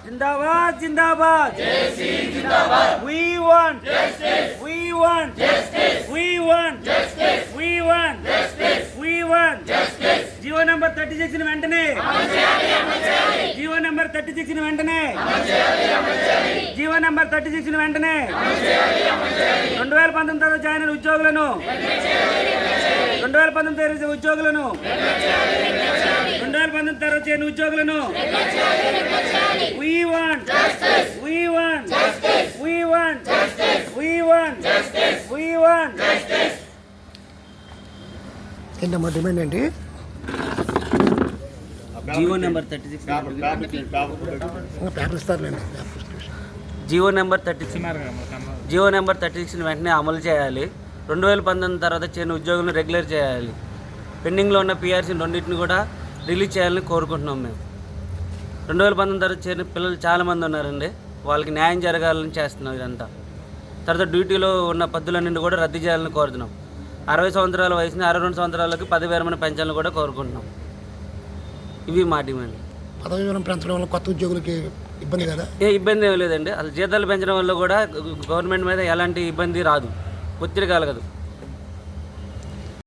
जिंदाबाद जिंदाबाद we want justice we want justice we want justice we want justice we want justice GO number 36 ని వెంటనే అమలు చేయాలి జీవో నంబర్ 36 ని వెంటనే అమలు చేయాలి జీవో నంబర్ 36 ని వెంటనే అమలు చేయాలి 2019 తర్వాత జాయిన్ అయిన ఉద్యోగులను 2019 ఉద్యోగులను 2019 తర్వాత చేరిన ఉద్యోగులను we want justice we want justice we want justice we want justice we want justice ఏంటమ్మా డిమాండ్ ఏంటి? జీవో నెంబర్ 36 పేపర్ ఇస్తారులేండి. జీవో నెంబర్ 36 వెంటనే అమలు చేయాలి. 2019 తర్వాత చేరిన ఉద్యోగులను రెగ్యులర్ చేయాలి. పెండింగ్లో ఉన్న పిఆర్సీ రెండింటిని కూడా రిలీజ్ చేయాలని కోరుకుంటున్నాం మేము. 2019 తర్వాత చేరిన పిల్లలు చాలామంది ఉన్నారండి. వాళ్ళకి న్యాయం జరగాలని చేస్తున్నాం ఇదంతా. తర్వాత డ్యూటీలో ఉన్న పద్ధతులన్నింటినీ కూడా రద్దు చేయాలని కోరుతున్నాం. 60 సంవత్సరాల వయసుని 62 సంవత్సరాలకి పదవి విరమణ పెంచాలని కూడా కోరుకుంటున్నాం. ఇవి మా డిమాండ్. పదవి విరమణ పెంచడం వల్ల కొత్త ఉద్యోగులకి ఇబ్బంది కదా? ఏ ఇబ్బంది ఏమి లేదండి. అసలు జీతాలు పెంచడం వల్ల కూడా గవర్నమెంట్ మీద ఎలాంటి ఇబ్బంది రాదు, ఒత్తిడి కలగదు.